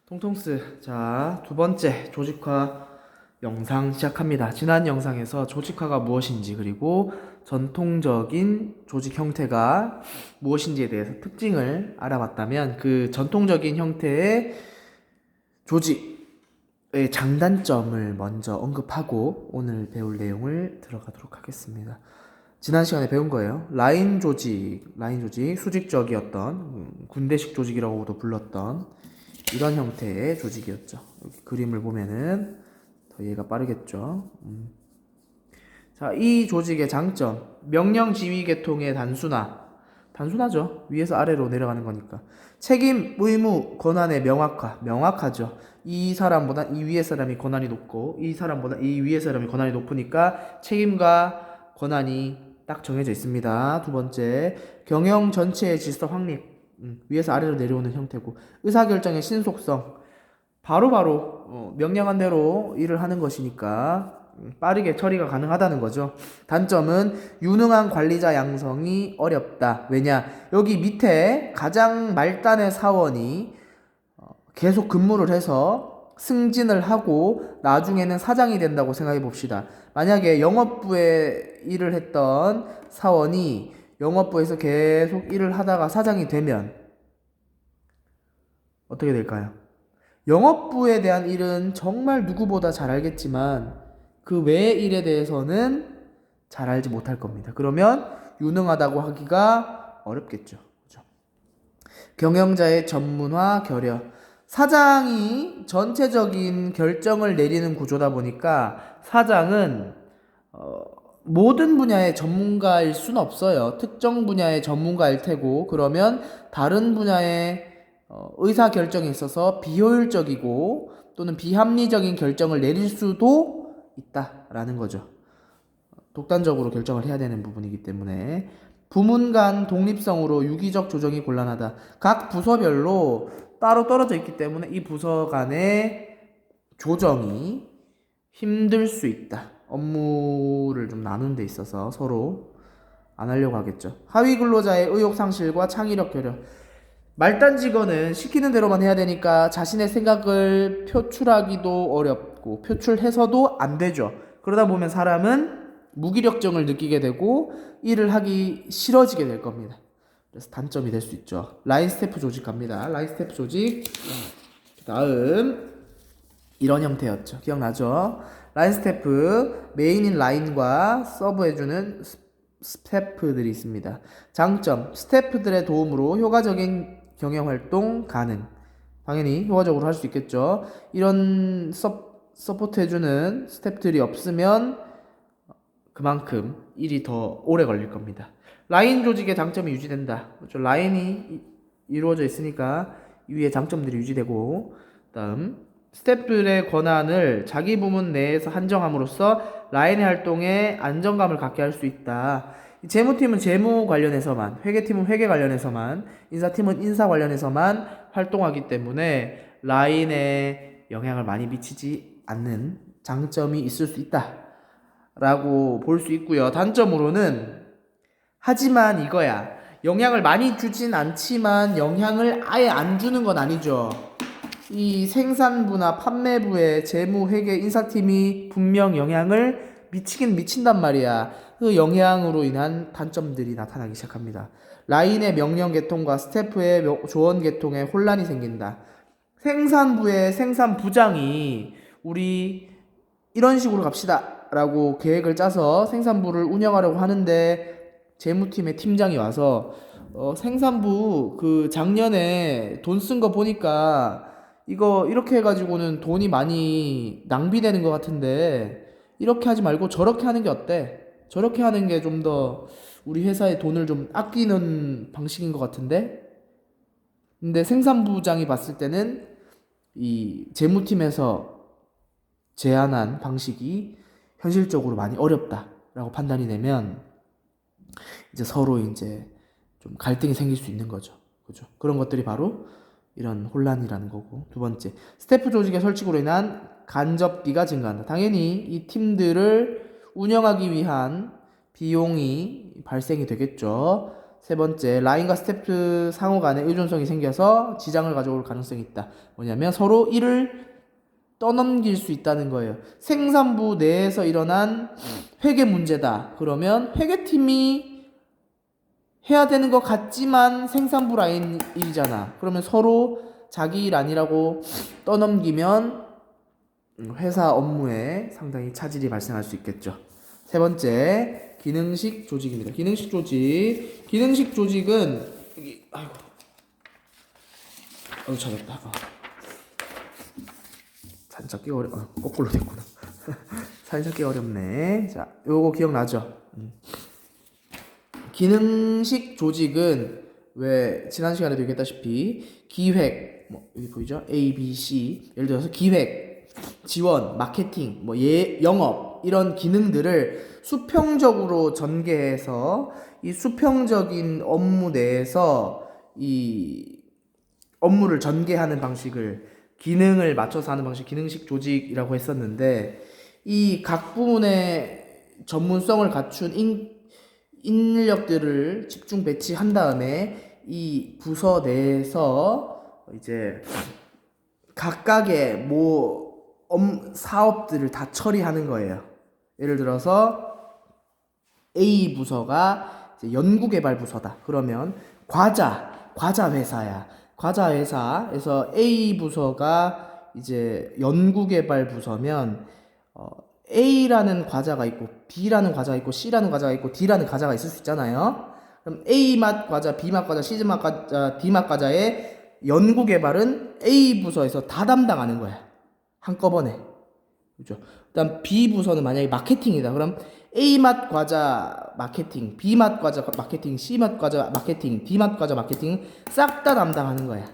통통스. 자, 두 번째 조직화 영상 시작합니다. 지난 영상에서 조직화가 무엇인지 그리고 전통적인 조직 형태가 무엇인지에 대해서 특징을 알아봤다면 그 전통적인 형태의 조직의 장단점을 먼저 언급하고 오늘 배울 내용을 들어가도록 하겠습니다. 지난 시간에 배운 거예요. 라인 조직, 수직적이었던 군대식 조직이라고도 불렀던 이런 형태의 조직이었죠. 여기 그림을 보면은 더 이해가 빠르겠죠. 자, 이 조직의 장점. 명령 지휘 계통의 단순하죠. 위에서 아래로 내려가는 거니까. 책임, 의무, 권한의 명확하죠. 이 사람보다 이 위에 사람이 권한이 높고 이 사람보다 이 위에 사람이 권한이 높으니까 책임과 권한이 딱 정해져 있습니다. 두 번째, 경영 전체의 질서 확립. 위에서 아래로 내려오는 형태고, 의사결정의 신속성. 바로바로 명령한 대로 일을 하는 것이니까 빠르게 처리가 가능하다는 거죠. 단점은 유능한 관리자 양성이 어렵다. 왜냐? 여기 밑에 가장 말단의 사원이 계속 근무를 해서 승진을 하고 나중에는 사장이 된다고 생각해 봅시다. 만약에 영업부에 일을 했던 사원이 영업부에서 계속 일을 하다가 사장이 되면 어떻게 될까요? 영업부에 대한 일은 정말 누구보다 잘 알겠지만 그 외의 일에 대해서는 잘 알지 못할 겁니다. 그러면 유능하다고 하기가 어렵겠죠. 그렇죠? 경영자의 전문화 결여. 사장이 전체적인 결정을 내리는 구조다 보니까 사장은 모든 분야의 전문가일 수는 없어요. 특정 분야의 전문가일 테고, 그러면 다른 분야의 의사결정에 있어서 비효율적이고 또는 비합리적인 결정을 내릴 수도 있다라는 거죠. 독단적으로 결정을 해야 되는 부분이기 때문에 부문 간 독립성으로 유기적 조정이 곤란하다. 각 부서별로 따로 떨어져 있기 때문에 이 부서 간의 조정이 힘들 수 있다. 업무를 좀 나눈 데 있어서 서로 안 하려고 하겠죠. 하위 근로자의 의욕 상실과 창의력 결여. 말단 직원은 시키는 대로만 해야 되니까 자신의 생각을 표출하기도 어렵고 표출해서도 안 되죠. 그러다 보면 사람은 무기력증을 느끼게 되고 일을 하기 싫어지게 될 겁니다. 그래서 단점이 될 수 있죠. 라인 스태프 조직 갑니다. 라인 스태프 조직. 다음 이런 형태였죠. 기억나죠? 라인 스태프, 메인인 라인과 서브해주는 스태프들이 있습니다. 장점, 스태프들의 도움으로 효과적인 경영활동 가능. 당연히 효과적으로 할 수 있겠죠. 이런 서포트 해주는 스태프들이 없으면 그만큼 일이 더 오래 걸릴 겁니다. 라인 조직의 장점이 유지된다. 그렇죠? 라인이 이루어져 있으니까 위에 장점들이 유지되고, 다음 스태프들의 권한을 자기 부문 내에서 한정함으로써 라인의 활동에 안정감을 갖게 할 수 있다. 재무팀은 재무 관련해서만, 회계팀은 회계 관련해서만, 인사팀은 인사 관련해서만 활동하기 때문에 라인에 영향을 많이 미치지 않는 장점이 있을 수 있다 라고 볼 수 있고요. 단점으로는 하지만 이거야. 영향을 많이 주진 않지만 영향을 아예 안 주는 건 아니죠. 이 생산부나 판매부의 재무, 회계, 인사팀이 분명 영향을 미치긴 미친단 말이야. 그 영향으로 인한 단점들이 나타나기 시작합니다. 라인의 명령 계통과 스태프의 조언 계통에 혼란이 생긴다. 생산부의 생산부장이 우리 이런 식으로 갑시다 라고 계획을 짜서 생산부를 운영하려고 하는데 재무팀의 팀장이 와서 생산부 그 작년에 돈 쓴 거 보니까 이거 이렇게 해가지고는 돈이 많이 낭비되는 것 같은데 이렇게 하지 말고 저렇게 하는 게 어때? 저렇게 하는 게 좀 더 우리 회사의 돈을 좀 아끼는 방식인 것 같은데? 근데 생산부장이 봤을 때는 이 재무팀에서 제안한 방식이 현실적으로 많이 어렵다라고 판단이 되면 이제 서로 이제 좀 갈등이 생길 수 있는 거죠. 그죠? 그런 것들이 바로 이런 혼란이라는 거고. 두 번째, 스태프 조직의 설치로 인한 간접비가 증가한다. 당연히 이 팀들을 운영하기 위한 비용이 발생이 되겠죠. 세 번째, 라인과 스텝 상호 간의 의존성이 생겨서 지장을 가져올 가능성이 있다. 뭐냐면 서로 일을 떠넘길 수 있다는 거예요. 생산부 내에서 일어난 회계 문제다. 그러면 회계팀이 해야 되는 것 같지만 생산부 라인 일이잖아. 그러면 서로 자기 일 아니라고 떠넘기면 회사 업무에 상당히 차질이 발생할 수 있겠죠. 세 번째, 기능식 조직입니다. 기능식 조직. 기능식 조직은 아이고 찾았다. 살짝 끼기 거꾸로 됐구나. 살짝 끼기 어렵네. 자, 요거 기억나죠? 기능식 조직은 왜 지난 시간에도 얘기했다시피 기획, 뭐 여기 보이죠? A, B, C. 예를 들어서 기획, 지원, 마케팅, 뭐 영업 이런 기능들을 수평적으로 전개해서 이 수평적인 업무 내에서 이 업무를 전개하는 방식을 기능을 맞춰서 하는 방식 기능식 조직이라고 했었는데 이 각 부문의 전문성을 갖춘 인력들을 집중 배치한 다음에 이 부서 내에서 이제 각각의 사업들을 다 처리하는 거예요. 예를 들어서 A 부서가 이제 연구개발 부서다. 그러면 과자 회사야. 과자 회사에서 A 부서가 이제 연구개발 부서면 A라는 과자가 있고 B라는 과자가 있고 C라는 과자가 있고 D라는 과자가 있을 수 있잖아요. 그럼 A 맛 과자, B 맛 과자, C 맛 과자, D 맛 과자의 연구개발은 A 부서에서 다 담당하는 거야. 한꺼번에. 그죠? 그다음 B 부서는 만약에 마케팅이다. 그럼 A 맛 과자 마케팅, B 맛 과자 마케팅, C 맛 과자 마케팅, D 맛 과자 마케팅 싹 다 담당하는 거야.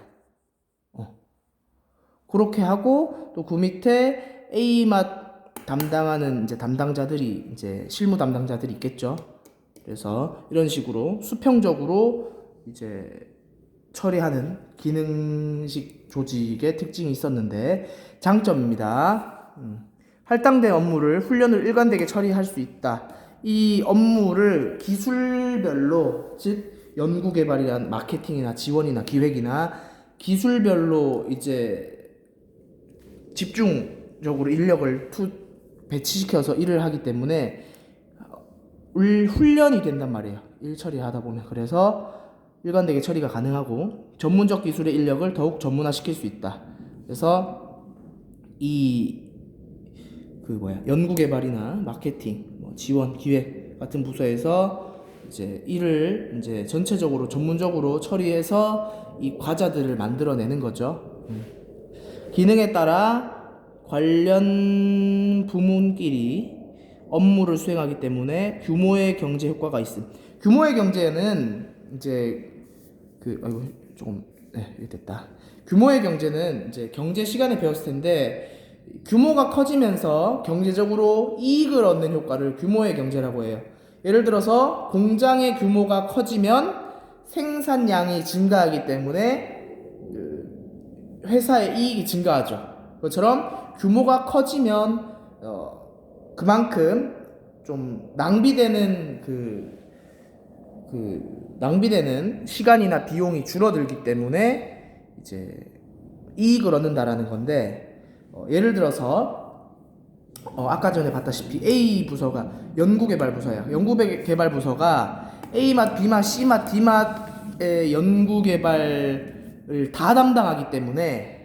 그렇게 하고 또 그 밑에 A 맛 담당하는 이제 담당자들이 이제 실무 담당자들이 있겠죠. 그래서 이런 식으로 수평적으로 이제 처리하는 기능식 조직의 특징이 있었는데 장점입니다. 할당된 업무를 훈련을 일관되게 처리할 수 있다. 이 업무를 기술별로 즉 연구개발이란 마케팅이나 지원이나 기획이나 기술별로 이제 집중적으로 인력을 배치시켜서 일을 하기 때문에 훈련이 된단 말이에요. 일 처리하다 보면. 그래서 일관되게 처리가 가능하고 전문적 기술의 인력을 더욱 전문화시킬 수 있다. 그래서 연구개발이나 마케팅, 지원, 기획 같은 부서에서 이제 일을 이제 전체적으로 전문적으로 처리해서 이 과자들을 만들어내는 거죠. 기능에 따라 관련 부문끼리 업무를 수행하기 때문에 규모의 경제 효과가 있음. 규모의 경제는 이제 됐다. 규모의 경제는 이제 경제 시간에 배웠을 텐데 규모가 커지면서 경제적으로 이익을 얻는 효과를 규모의 경제라고 해요. 예를 들어서 공장의 규모가 커지면 생산량이 증가하기 때문에 회사의 이익이 증가하죠. 그것처럼 규모가 커지면 그만큼 좀 낭비되는 낭비되는 시간이나 비용이 줄어들기 때문에 이제 이익을 얻는다라는 건데 예를 들어서 아까 전에 봤다시피 A 부서가 연구개발 부서야. 연구개발 부서가 A 맛, B 맛, C 맛, D 맛의 연구개발을 다 담당하기 때문에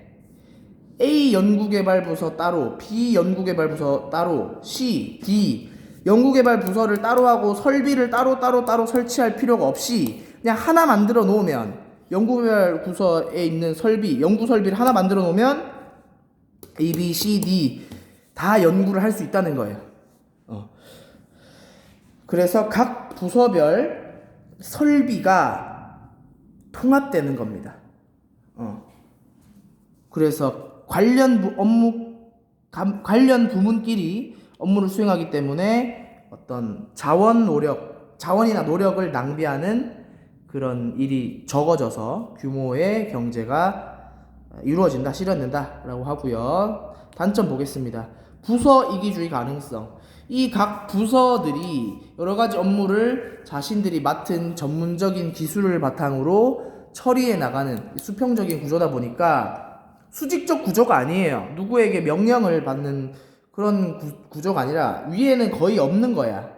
A 연구개발 부서 따로, B 연구개발 부서 따로, C, D 연구개발 부서를 따로 하고 설비를 따로 설치할 필요가 없이 그냥 하나 만들어 놓으면 연구개발 부서에 있는 연구 설비를 하나 만들어 놓으면 A, B, C, D 다 연구를 할 수 있다는 거예요. 그래서 각 부서별 설비가 통합되는 겁니다. 그래서 관련 부문끼리 업무를 수행하기 때문에 어떤 자원이나 노력을 낭비하는 그런 일이 적어져서 규모의 경제가 이루어진다, 실현된다라고 하고요. 단점 보겠습니다. 부서 이기주의 가능성. 이 각 부서들이 여러 가지 업무를 자신들이 맡은 전문적인 기술을 바탕으로 처리해 나가는 수평적인 구조다 보니까 수직적 구조가 아니에요. 누구에게 명령을 받는 그런 구조가 아니라 위에는 거의 없는 거야.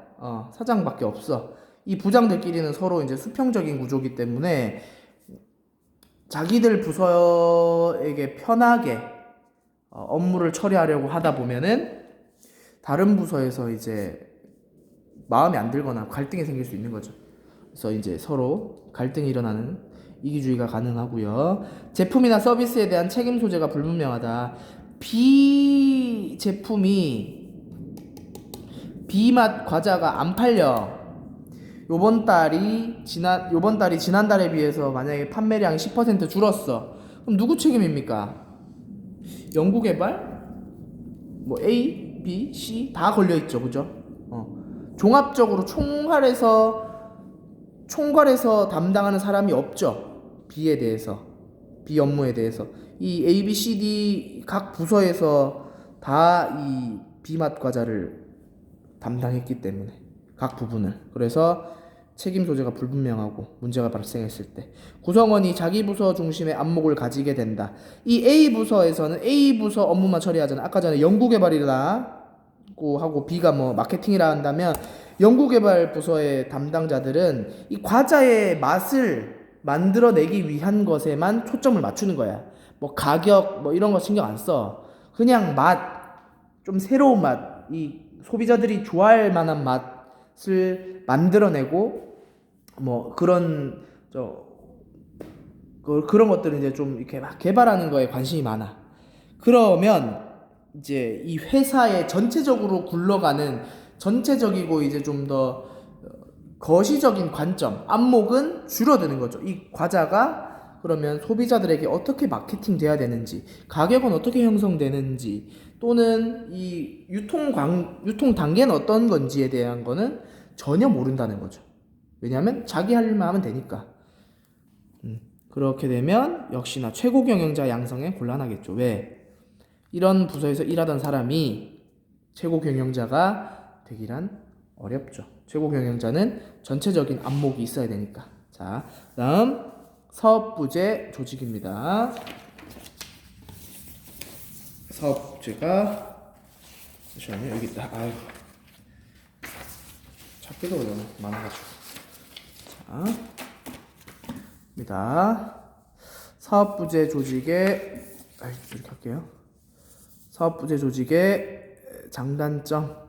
사장밖에 없어. 이 부장들끼리는 서로 이제 수평적인 구조이기 때문에 자기들 부서에게 편하게 업무를 처리하려고 하다 보면은 다른 부서에서 이제 마음에 안 들거나 갈등이 생길 수 있는 거죠. 그래서 이제 서로 갈등이 일어나는 이기주의가 가능하고요. 제품이나 서비스에 대한 책임 소재가 불분명하다. B 제품이 B맛 과자가 안 팔려. 요번 달이 지난달에 비해서 만약에 판매량이 10% 줄었어. 그럼 누구 책임입니까? 연구개발? 뭐 A, B, C 다 걸려있죠. 그죠? 종합적으로 총괄해서 담당하는 사람이 없죠. B에 대해서. B 업무에 대해서. 이 A, B, C, D 각 부서에서 다 이 B맛 과자를 담당했기 때문에 각 부분을. 그래서 책임 소재가 불분명하고 문제가 발생했을 때 구성원이 자기 부서 중심의 안목을 가지게 된다. 이 A 부서에서는 A 부서 업무만 처리하잖아. 아까 전에 연구개발이라고 하고 B가 뭐 마케팅이라 한다면 연구개발 부서의 담당자들은 이 과자의 맛을 만들어내기 위한 것에만 초점을 맞추는 거야. 뭐 가격 뭐 이런 거 신경 안 써. 그냥 맛, 좀 새로운 맛, 이 소비자들이 좋아할 만한 맛을 만들어내고 뭐 그런 그런 것들을 이제 좀 이렇게 막 개발하는 거에 관심이 많아. 그러면 이제 이 회사의 전체적으로 굴러가는 전체적이고 이제 좀 더 거시적인 관점, 안목은 줄어드는 거죠. 이 과자가 그러면 소비자들에게 어떻게 마케팅 돼야 되는지, 가격은 어떻게 형성되는지, 또는 이 유통 단계는 어떤 건지에 대한 거는 전혀 모른다는 거죠. 왜냐하면 자기 할 일만 하면 되니까. 그렇게 되면 역시나 최고 경영자 양성에 곤란하겠죠. 왜? 이런 부서에서 일하던 사람이 최고 경영자가 되기란 어렵죠. 최고 경영자는 전체적인 안목이 있어야 되니까. 자, 다음 사업부제 조직입니다. 사업부제가 잠시만요. 여기 있다. 아유, 찾기도 어려워. 많아가지고. 자, 입니다. 사업부제 조직의 이렇게 할게요. 사업부제 조직의 장단점.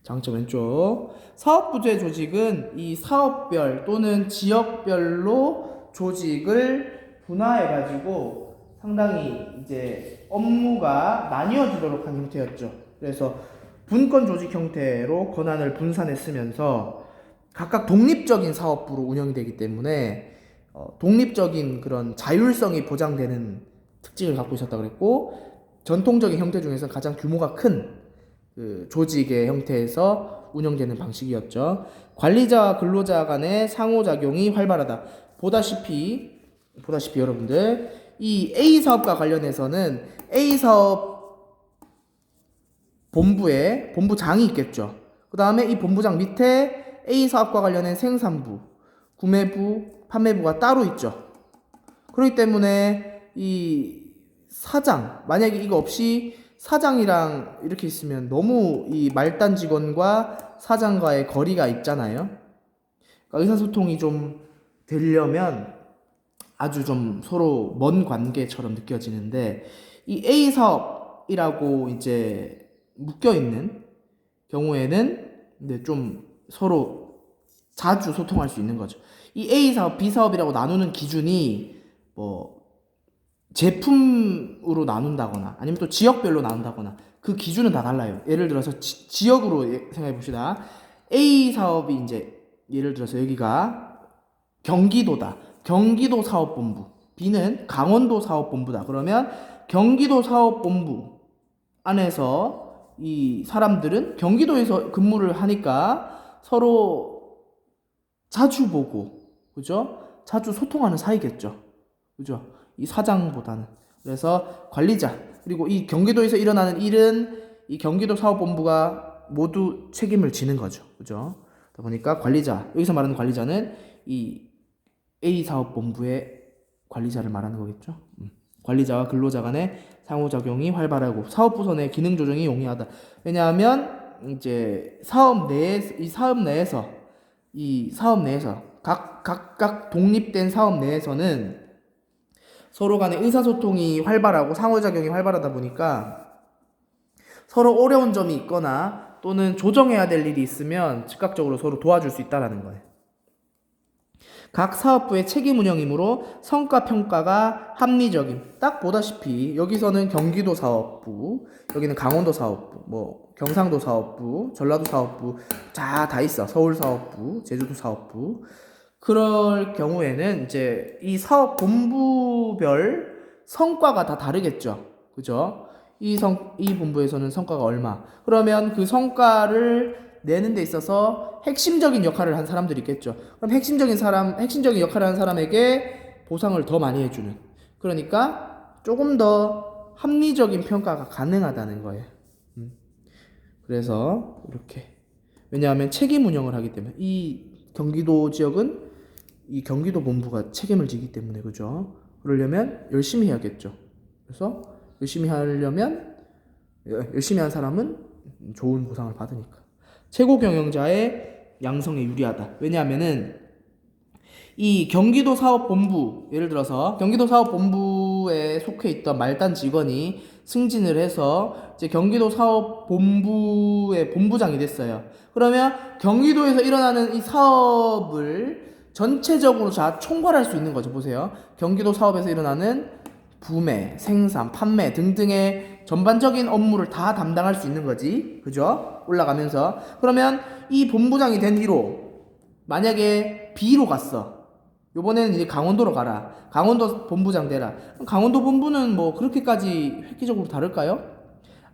장점 왼쪽. 사업부제 조직은 이 사업별 또는 지역별로 조직을 분화해가지고 상당히 이제 업무가 나뉘어지도록 한 형태였죠. 그래서 분권 조직 형태로 권한을 분산했으면서 각각 독립적인 사업부로 운영이 되기 때문에 독립적인 그런 자율성이 보장되는 특징을 갖고 있었다고 그랬고, 전통적인 형태 중에서 가장 규모가 큰 그 조직의 형태에서 운영되는 방식이었죠. 관리자와 근로자 간의 상호작용이 활발하다. 보다시피 여러분들 이 A 사업과 관련해서는 A 사업 본부에 본부장이 있겠죠. 그 다음에 이 본부장 밑에 A 사업과 관련된 생산부, 구매부, 판매부가 따로 있죠. 그렇기 때문에 이 사장, 만약에 이거 없이 사장이랑 이렇게 있으면 너무 이 말단 직원과 사장과의 거리가 있잖아요. 그러니까 의사소통이 좀 되려면 아주 좀 서로 먼 관계처럼 느껴지는데, 이 A 사업이라고 이제 묶여 있는 경우에는 근데 좀 서로 자주 소통할 수 있는 거죠. 이 A 사업, B 사업이라고 나누는 기준이 뭐 제품으로 나눈다거나 아니면 또 지역별로 나눈다거나 그 기준은 다 달라요. 예를 들어서 지역으로 생각해 봅시다. A 사업이 이제 예를 들어서 여기가 경기도다. 경기도 사업본부. B는 강원도 사업본부다. 그러면 경기도 사업본부 안에서 이 사람들은 경기도에서 근무를 하니까 서로 자주 보고, 그죠? 자주 소통하는 사이겠죠. 그죠? 이 사장보다는. 그래서 관리자, 그리고 이 경기도에서 일어나는 일은 이 경기도 사업본부가 모두 책임을 지는 거죠. 그죠? 그러다 보니까 관리자, 여기서 말하는 관리자는 이 A 사업본부의 관리자를 말하는 거겠죠. 관리자와 근로자 간의 상호작용이 활발하고 사업부서 내 기능 조정이 용이하다. 왜냐하면 이제 사업 내에서 각각 독립된 사업 내에서는 서로 간의 의사소통이 활발하고 상호작용이 활발하다 보니까 서로 어려운 점이 있거나 또는 조정해야 될 일이 있으면 즉각적으로 서로 도와줄 수 있다는 거예요. 각 사업부의 책임 운영이므로 성과 평가가 합리적임. 딱 보다시피 여기서는 경기도 사업부, 여기는 강원도 사업부, 뭐 경상도 사업부, 전라도 사업부 다 있어. 서울 사업부, 제주도 사업부. 그럴 경우에는 이제 이 사업 본부별 성과가 다 다르겠죠. 그죠? 이 본부에서는 성과가 얼마. 그러면 그 성과를 내는 데 있어서 핵심적인 역할을 한 사람들이 있겠죠. 그럼 핵심적인 역할을 한 사람에게 보상을 더 많이 해주는. 그러니까 조금 더 합리적인 평가가 가능하다는 거예요. 그래서 이렇게. 왜냐하면 책임 운영을 하기 때문에 이 경기도 지역은 이 경기도 본부가 책임을 지기 때문에 그죠. 그러려면 열심히 해야겠죠. 그래서 열심히 하려면 열심히 한 사람은 좋은 보상을 받으니까. 최고 경영자의 양성에 유리하다. 왜냐하면은 이 경기도 사업본부, 예를 들어서 경기도 사업본부에 속해 있던 말단 직원이 승진을 해서 이제 경기도 사업본부의 본부장이 됐어요. 그러면 경기도에서 일어나는 이 사업을 전체적으로 다 총괄할 수 있는 거죠. 보세요. 경기도 사업에서 일어나는 구매, 생산, 판매 등등의 전반적인 업무를 다 담당할 수 있는 거지. 그죠? 올라가면서. 그러면 이 본부장이 된 뒤로 만약에 B로 갔어. 요번에는 이제 강원도로 가라. 강원도 본부장 되라. 강원도 본부는 뭐 그렇게까지 획기적으로 다를까요?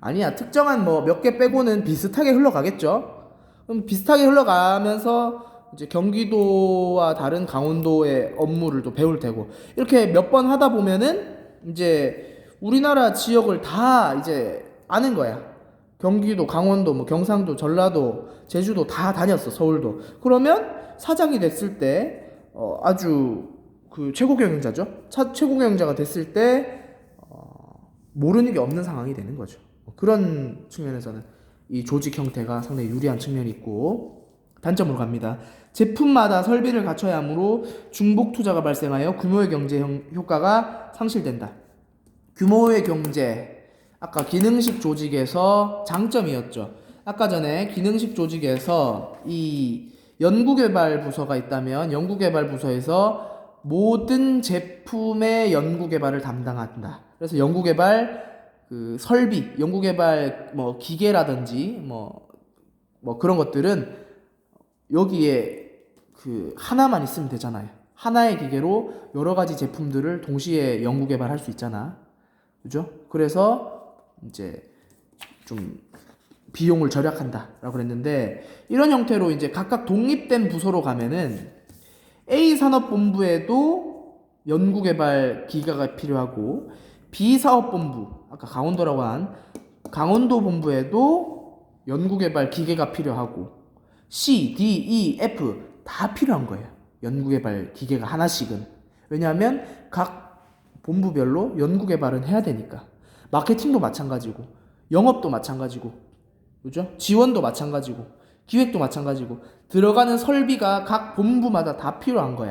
아니야. 특정한 뭐 몇 개 빼고는 비슷하게 흘러가겠죠. 그럼 비슷하게 흘러가면서 이제 경기도와 다른 강원도의 업무를 또 배울 테고 이렇게 몇 번 하다 보면은 이제 우리나라 지역을 다 이제 아는 거야. 경기도, 강원도, 뭐 경상도, 전라도, 제주도 다 다녔어. 서울도. 그러면 사장이 됐을 때 아주 그 최고 경영자죠. 최고 경영자가 됐을 때 모르는 게 없는 상황이 되는 거죠. 그런 측면에서는 이 조직 형태가 상당히 유리한 측면이 있고 단점으로 갑니다. 제품마다 설비를 갖춰야 하므로 중복 투자가 발생하여 규모의 경제 효과가 상실된다. 규모의 경제, 아까 기능식 조직에서 장점이었죠. 아까 전에 기능식 조직에서 이 연구개발 부서가 있다면 연구개발 부서에서 모든 제품의 연구개발을 담당한다. 그래서 연구개발 그 설비, 연구개발 뭐 기계라든지 뭐 그런 것들은 여기에 그 하나만 있으면 되잖아요. 하나의 기계로 여러 가지 제품들을 동시에 연구개발할 수 있잖아. 그죠? 그래서 이제 좀 비용을 절약한다라고 그랬는데 이런 형태로 이제 각각 독립된 부서로 가면은 A 산업본부에도 연구개발 기계가 필요하고 B 사업본부 아까 강원도라고 한 강원도 본부에도 연구개발 기계가 필요하고 C, D, E, F 다 필요한 거예요. 연구개발 기계가 하나씩은. 왜냐하면 각 본부별로 연구개발은 해야 되니까. 마케팅도 마찬가지고 영업도 마찬가지고 그죠? 지원도 마찬가지고 기획도 마찬가지고 들어가는 설비가 각 본부마다 다 필요한 거야.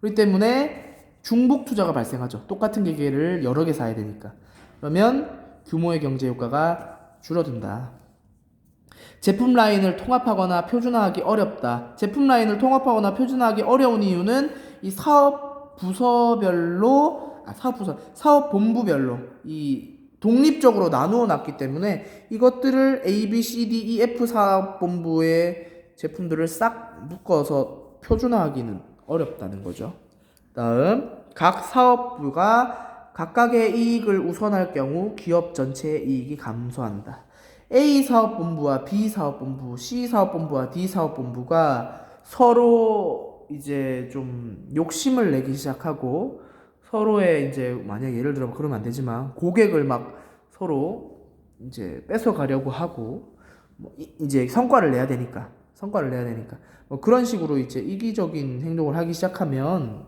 그렇기 때문에 중복 투자가 발생하죠. 똑같은 기계를 여러 개 사야 되니까. 그러면 규모의 경제 효과가 줄어든다. 제품 라인을 통합하거나 표준화하기 어렵다. 제품 라인을 통합하거나 표준화하기 어려운 이유는 이 사업 본부별로 이 독립적으로 나누어 놨기 때문에 이것들을 A, B, C, D, E, F 사업본부의 제품들을 싹 묶어서 표준화하기는 어렵다는 거죠. 다음, 각 사업부가 각각의 이익을 우선할 경우 기업 전체의 이익이 감소한다. A 사업본부와 B 사업본부, C 사업본부와 D 사업본부가 서로 이제 좀 욕심을 내기 시작하고 서로의 이제 만약 예를 들어 그러면 안 되지만 고객을 막 서로 이제 뺏어가려고 하고 뭐 이제 성과를 내야 되니까 뭐 그런 식으로 이제 이기적인 행동을 하기 시작하면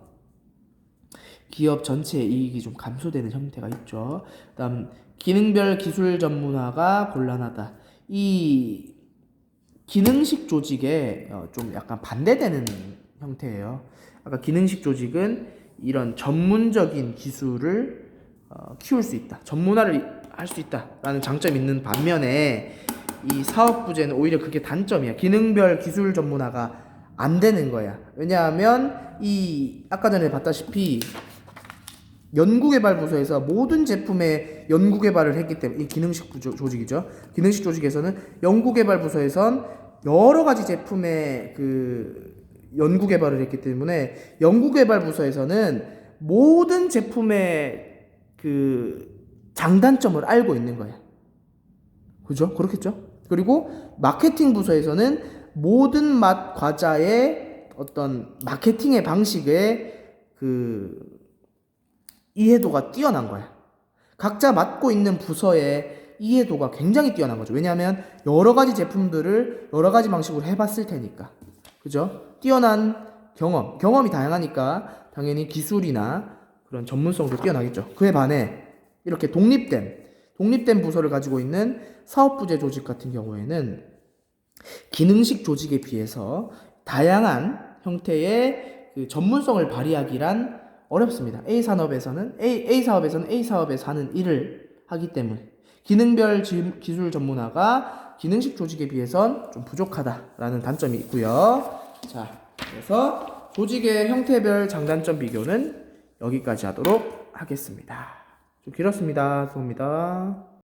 기업 전체의 이익이 좀 감소되는 형태가 있죠. 그다음 기능별 기술 전문화가 곤란하다. 이 기능식 조직에 좀 약간 반대되는 형태예요. 아까 기능식 조직은 이런 전문적인 기술을 키울 수 있다. 전문화를 할 수 있다라는 장점이 있는 반면에 이 사업부제는 오히려 그게 단점이야. 기능별 기술 전문화가 안 되는 거야. 왜냐하면 이 아까 전에 봤다시피 연구개발부서에서 모든 제품의 연구개발을 했기 때문에 이 기능식 조직이죠. 기능식 조직에서는 연구개발부서에선 여러 가지 제품의 그 연구개발을 했기 때문에 연구개발부서에서는 모든 제품의 그 장단점을 알고 있는 거야. 그죠? 그렇겠죠? 그리고 마케팅 부서에서는 모든 맛 과자의 어떤 마케팅의 방식의 그 이해도가 뛰어난 거야. 각자 맡고 있는 부서의 이해도가 굉장히 뛰어난 거죠. 왜냐하면 여러 가지 제품들을 여러 가지 방식으로 해봤을 테니까. 그죠? 뛰어난 경험이 다양하니까 당연히 기술이나 그런 전문성도 뛰어나겠죠. 그에 반해 이렇게 독립된 부서를 가지고 있는 사업부제 조직 같은 경우에는 기능식 조직에 비해서 다양한 형태의 그 전문성을 발휘하기란 어렵습니다. A 사업에서는 A 사업에서 하는 일을 하기 때문에 기능별 기술 전문화가 기능식 조직에 비해선 좀 부족하다라는 단점이 있고요. 자, 그래서 조직의 형태별 장단점 비교는 여기까지 하도록 하겠습니다. 좀 길었습니다. 죄송합니다.